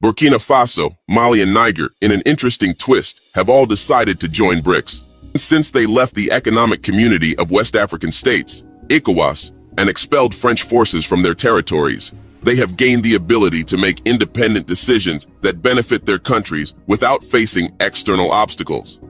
Burkina Faso, Mali, and Niger, in an interesting twist, have all decided to join BRICS. Since they left the Economic Community of West African States, ECOWAS, and expelled French forces from their territories, they have gained the ability to make independent decisions that benefit their countries without facing external obstacles.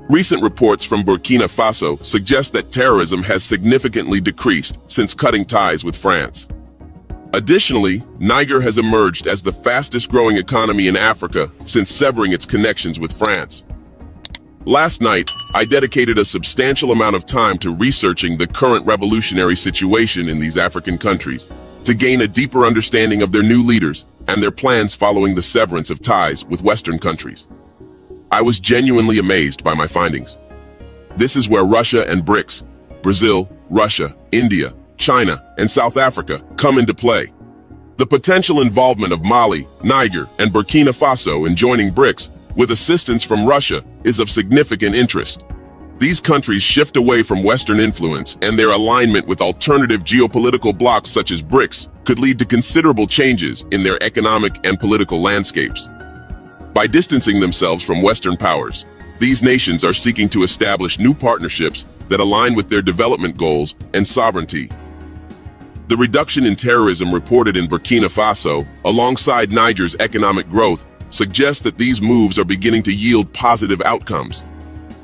Recent reports from Burkina Faso suggest that terrorism has significantly decreased since cutting ties with France. Additionally, Niger has emerged as the fastest-growing economy in Africa since severing its connections with France. Last night, I dedicated a substantial amount of time to researching the current revolutionary situation in these African countries, to gain a deeper understanding of their new leaders and their plans following the severance of ties with Western countries. I was genuinely amazed by my findings. This is where Russia and BRICS, Brazil, Russia, India, China, and South Africa come into play. The potential involvement of Mali, Niger, and Burkina Faso in joining BRICS with assistance from Russia is of significant interest. These countries shift away from Western influence, and their alignment with alternative geopolitical blocs such as BRICS could lead to considerable changes in their economic and political landscapes. By distancing themselves from Western powers, these nations are seeking to establish new partnerships that align with their development goals and sovereignty. The reduction in terrorism reported in Burkina Faso, alongside Niger's economic growth, suggests that these moves are beginning to yield positive outcomes.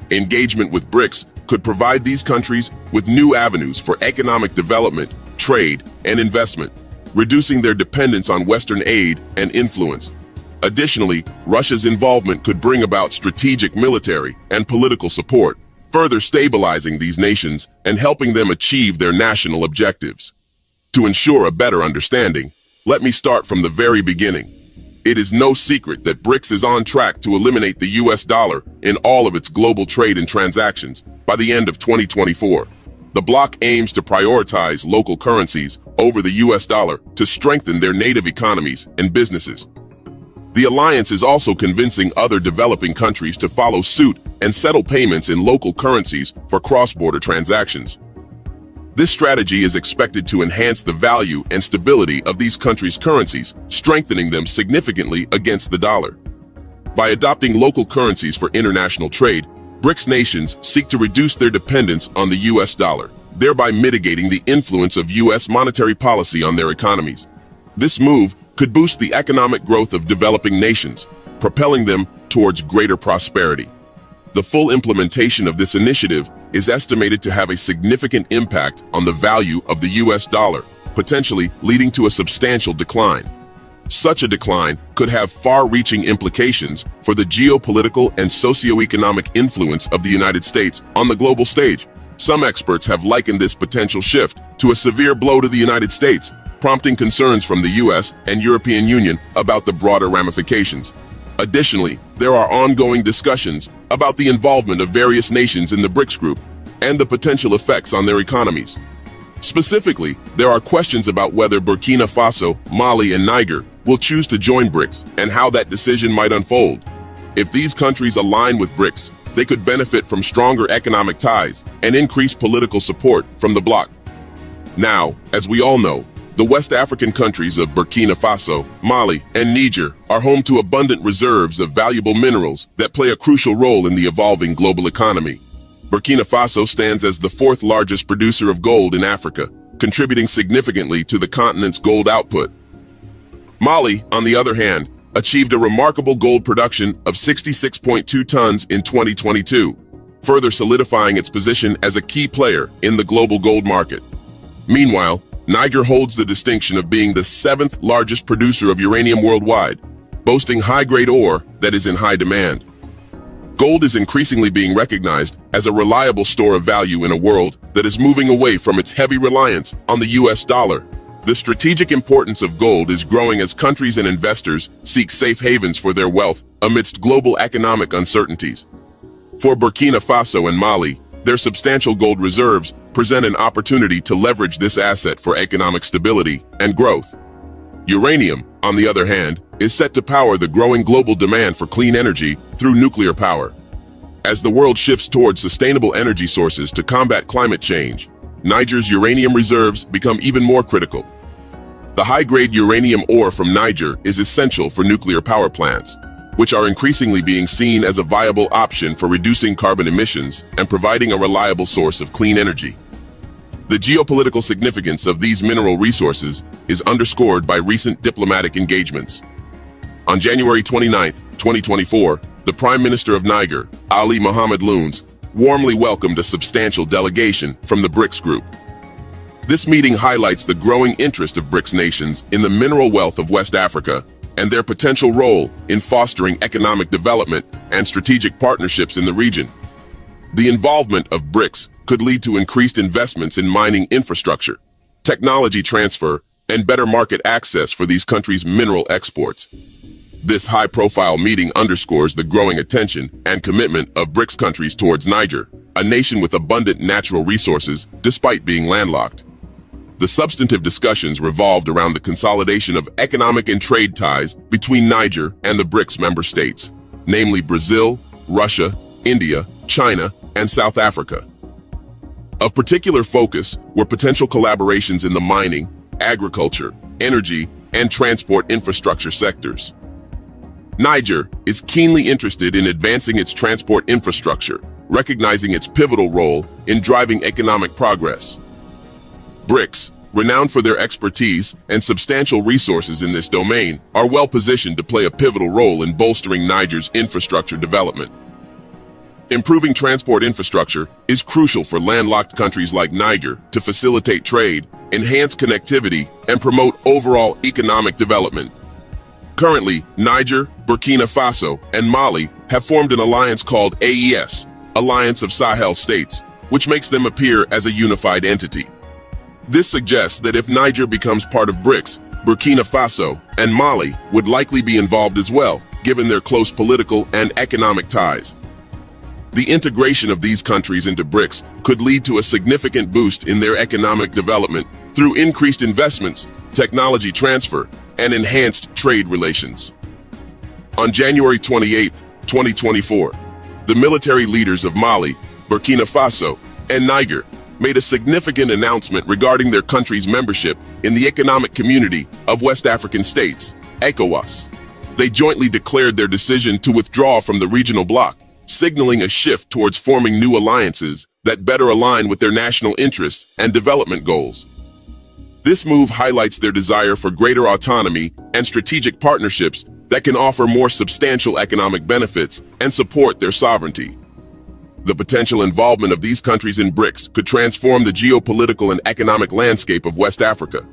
Engagement with BRICS could provide these countries with new avenues for economic development, trade, and investment, reducing their dependence on Western aid and influence. Additionally, Russia's involvement could bring about strategic military and political support, further stabilizing these nations and helping them achieve their national objectives. To ensure a better understanding, let me start from the very beginning. It is no secret that BRICS is on track to eliminate the US dollar in all of its global trade and transactions by the end of 2024. The bloc aims to prioritize local currencies over the US dollar to strengthen their native economies and businesses. The alliance is also convincing other developing countries to follow suit and settle payments in local currencies for cross-border transactions. This strategy is expected to enhance the value and stability of these countries' currencies, strengthening them significantly against the dollar. By adopting local currencies for international trade, BRICS nations seek to reduce their dependence on the US dollar, thereby mitigating the influence of US monetary policy on their economies. This move could boost the economic growth of developing nations, propelling them towards greater prosperity. The full implementation of this initiative is estimated to have a significant impact on the value of the US dollar, potentially leading to a substantial decline. Such a decline could have far-reaching implications for the geopolitical and socio-economic influence of the United States on the global stage. Some experts have likened this potential shift to a severe blow to the United States, prompting concerns from the US and European Union about the broader ramifications. Additionally, there are ongoing discussions about the involvement of various nations in the BRICS group and the potential effects on their economies. Specifically, there are questions about whether Burkina Faso, Mali, and Niger will choose to join BRICS and how that decision might unfold. If these countries align with BRICS, they could benefit from stronger economic ties and increased political support from the bloc. Now, as we all know, the West African countries of Burkina Faso, Mali, and Niger are home to abundant reserves of valuable minerals that play a crucial role in the evolving global economy. Burkina Faso stands as the fourth largest producer of gold in Africa, contributing significantly to the continent's gold output. Mali, on the other hand, achieved a remarkable gold production of 66.2 tons in 2022, further solidifying its position as a key player in the global gold market. Meanwhile, Niger holds the distinction of being the seventh largest producer of uranium worldwide, boasting high-grade ore that is in high demand. Gold is increasingly being recognized as a reliable store of value in a world that is moving away from its heavy reliance on the US dollar. The strategic importance of gold is growing as countries and investors seek safe havens for their wealth amidst global economic uncertainties. For Burkina Faso and Mali, their substantial gold reserves present an opportunity to leverage this asset for economic stability and growth. Uranium, on the other hand, is set to power the growing global demand for clean energy through nuclear power. As the world shifts towards sustainable energy sources to combat climate change, Niger's uranium reserves become even more critical. The high-grade uranium ore from Niger is essential for nuclear power plants, which are increasingly being seen as a viable option for reducing carbon emissions and providing a reliable source of clean energy. The geopolitical significance of these mineral resources is underscored by recent diplomatic engagements. On January 29, 2024, the Prime Minister of Niger, Ali Mohamed Lounes, warmly welcomed a substantial delegation from the BRICS group. This meeting highlights the growing interest of BRICS nations in the mineral wealth of West Africa and their potential role in fostering economic development and strategic partnerships in the region. The involvement of BRICS could lead to increased investments in mining infrastructure, technology transfer, and better market access for these countries' mineral exports. This high-profile meeting underscores the growing attention and commitment of BRICS countries towards Niger, a nation with abundant natural resources despite being landlocked. The substantive discussions revolved around the consolidation of economic and trade ties between Niger and the BRICS member states, namely Brazil, Russia, India, China, and South Africa. Of particular focus were potential collaborations in the mining, agriculture, energy, and transport infrastructure sectors. Niger is keenly interested in advancing its transport infrastructure, recognizing its pivotal role in driving economic progress. BRICS, renowned for their expertise and substantial resources in this domain, are well positioned to play a pivotal role in bolstering Niger's infrastructure development. Improving transport infrastructure is crucial for landlocked countries like Niger to facilitate trade, enhance connectivity, and promote overall economic development. Currently, Niger, Burkina Faso, and Mali have formed an alliance called AES, Alliance of Sahel States, which makes them appear as a unified entity. This suggests that if Niger becomes part of BRICS, Burkina Faso and Mali would likely be involved as well, given their close political and economic ties. The integration of these countries into BRICS could lead to a significant boost in their economic development through increased investments, technology transfer, and enhanced trade relations. On January 28, 2024, the military leaders of Mali, Burkina Faso, and Niger made a significant announcement regarding their country's membership in the Economic Community of West African States, ECOWAS. They jointly declared their decision to withdraw from the regional bloc, signaling a shift towards forming new alliances that better align with their national interests and development goals. This move highlights their desire for greater autonomy and strategic partnerships that can offer more substantial economic benefits and support their sovereignty. The potential involvement of these countries in BRICS could transform the geopolitical and economic landscape of West Africa.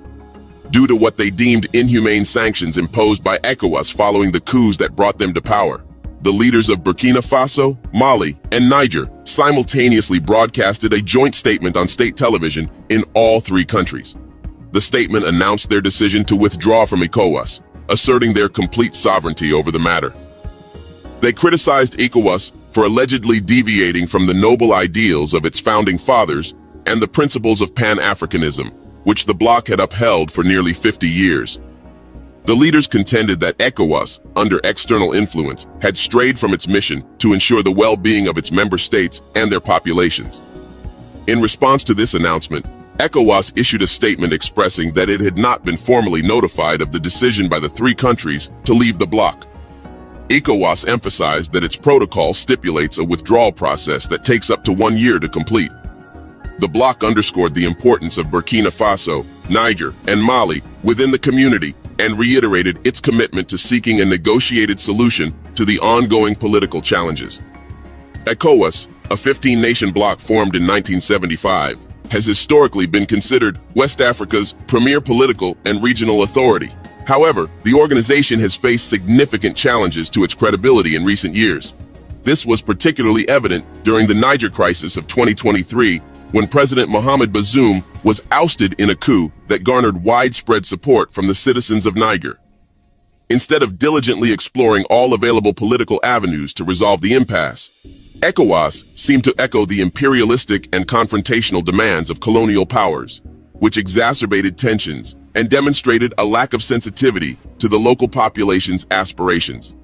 Due to what they deemed inhumane sanctions imposed by ECOWAS following the coups that brought them to power, the leaders of Burkina Faso, Mali, and Niger simultaneously broadcasted a joint statement on state television in all three countries. The statement announced their decision to withdraw from ECOWAS, asserting their complete sovereignty over the matter. They criticized ECOWAS for allegedly deviating from the noble ideals of its founding fathers and the principles of Pan-Africanism, which the bloc had upheld for nearly 50 years. The leaders contended that ECOWAS, under external influence, had strayed from its mission to ensure the well-being of its member states and their populations. In response to this announcement, ECOWAS issued a statement expressing that it had not been formally notified of the decision by the three countries to leave the bloc. ECOWAS emphasized that its protocol stipulates a withdrawal process that takes up to 1 year to complete. The bloc underscored the importance of Burkina Faso, Niger, and Mali within the community and reiterated its commitment to seeking a negotiated solution to the ongoing political challenges. ECOWAS, a 15-nation bloc formed in 1975, has historically been considered West Africa's premier political and regional authority. However, the organization has faced significant challenges to its credibility in recent years. This was particularly evident during the Niger crisis of 2023, when President Mohamed Bazoum was ousted in a coup that garnered widespread support from the citizens of Niger. Instead of diligently exploring all available political avenues to resolve the impasse, ECOWAS seemed to echo the imperialistic and confrontational demands of colonial powers, which exacerbated tensions and demonstrated a lack of sensitivity to the local population's aspirations.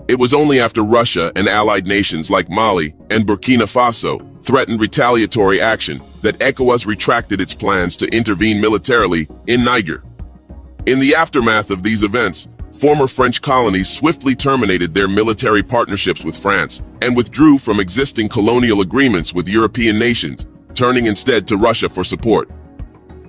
It was only after Russia and allied nations like Mali and Burkina Faso threatened retaliatory action that ECOWAS retracted its plans to intervene militarily in Niger. In the aftermath of these events, former French colonies swiftly terminated their military partnerships with France and withdrew from existing colonial agreements with European nations, turning instead to Russia for support.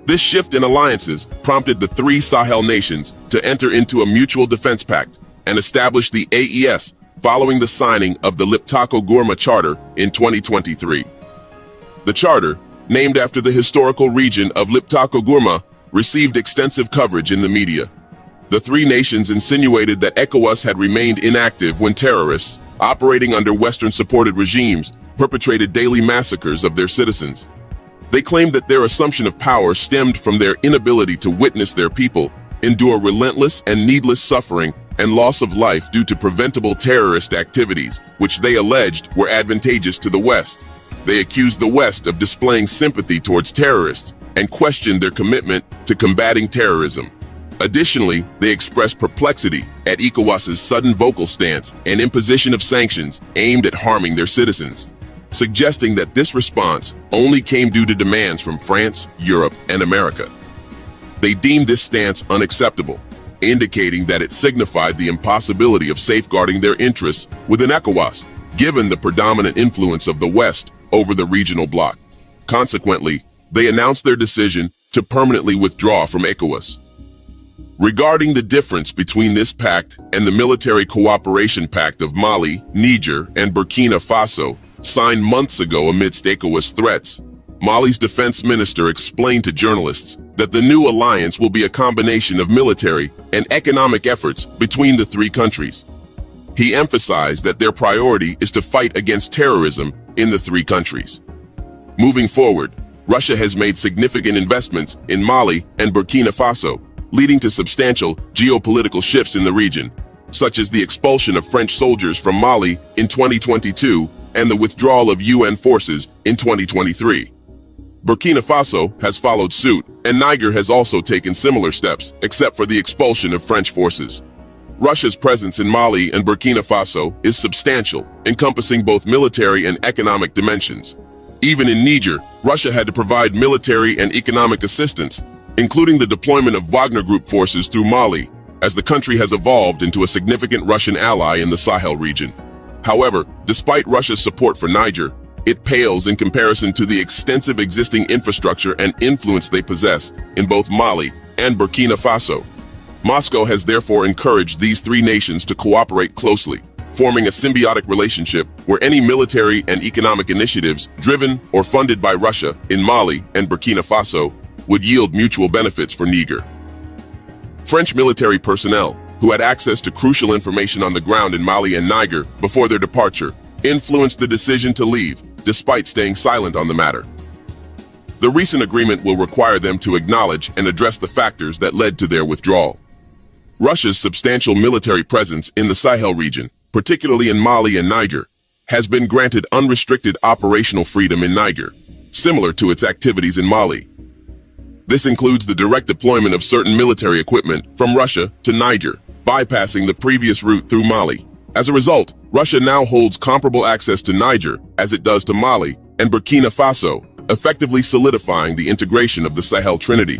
This shift in alliances prompted the three Sahel nations to enter into a mutual defense pact and establish the AES following the signing of the Liptako-Gourma Charter in 2023. The charter, named after the historical region of Liptako-Gourma, received extensive coverage in the media. The three nations insinuated that ECOWAS had remained inactive when terrorists, operating under Western-supported regimes, perpetrated daily massacres of their citizens. They claimed that their assumption of power stemmed from their inability to witness their people endure relentless and needless suffering and loss of life due to preventable terrorist activities, which they alleged were advantageous to the West. They accused the West of displaying sympathy towards terrorists and questioned their commitment to combating terrorism. Additionally, they expressed perplexity at ECOWAS's sudden vocal stance and imposition of sanctions aimed at harming their citizens, suggesting that this response only came due to demands from France, Europe, and America. They deemed this stance unacceptable, indicating that it signified the impossibility of safeguarding their interests within ECOWAS, given the predominant influence of the West over the regional bloc. Consequently, they announced their decision to permanently withdraw from ECOWAS. Regarding the difference between this pact and the Military Cooperation Pact of Mali, Niger, and Burkina Faso, signed months ago amidst ECOWAS threats, Mali's defense minister explained to journalists that the new alliance will be a combination of military and economic efforts between the three countries. He emphasized that their priority is to fight against terrorism in the three countries. Moving forward, Russia has made significant investments in Mali and Burkina Faso, leading to substantial geopolitical shifts in the region, such as the expulsion of French soldiers from Mali in 2022 and the withdrawal of UN forces in 2023. Burkina Faso has followed suit, and Niger has also taken similar steps, except for the expulsion of French forces. Russia's presence in Mali and Burkina Faso is substantial, encompassing both military and economic dimensions. Even in Niger, Russia had to provide military and economic assistance, including the deployment of Wagner Group forces through Mali, as the country has evolved into a significant Russian ally in the Sahel region. However, despite Russia's support for Niger, it pales in comparison to the extensive existing infrastructure and influence they possess in both Mali and Burkina Faso. Moscow has therefore encouraged these three nations to cooperate closely, forming a symbiotic relationship where any military and economic initiatives driven or funded by Russia in Mali and Burkina Faso would yield mutual benefits for Niger. French military personnel, who had access to crucial information on the ground in Mali and Niger before their departure, influenced the decision to leave, despite staying silent on the matter. The recent agreement will require them to acknowledge and address the factors that led to their withdrawal. Russia's substantial military presence in the Sahel region, particularly in Mali and Niger, has been granted unrestricted operational freedom in Niger, similar to its activities in Mali. This includes the direct deployment of certain military equipment from Russia to Niger, bypassing the previous route through Mali. As a result, Russia now holds comparable access to Niger as it does to Mali and Burkina Faso, effectively solidifying the integration of the Sahel Trinity.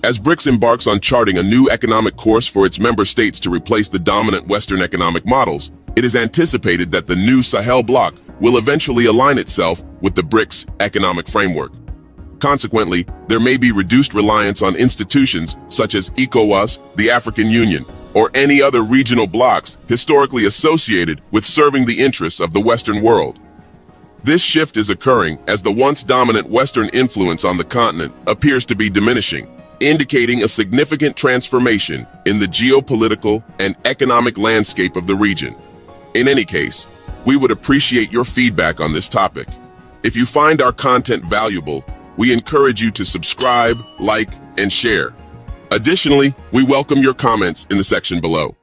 As BRICS embarks on charting a new economic course for its member states to replace the dominant Western economic models, it is anticipated that the new Sahel bloc will eventually align itself with the BRICS economic framework. Consequently, there may be reduced reliance on institutions such as ECOWAS, the African Union, or any other regional blocs historically associated with serving the interests of the Western world. This shift is occurring as the once dominant Western influence on the continent appears to be diminishing, indicating a significant transformation in the geopolitical and economic landscape of the region. In any case, we would appreciate your feedback on this topic. If you find our content valuable, we encourage you to subscribe, like, and share. Additionally, we welcome your comments in the section below.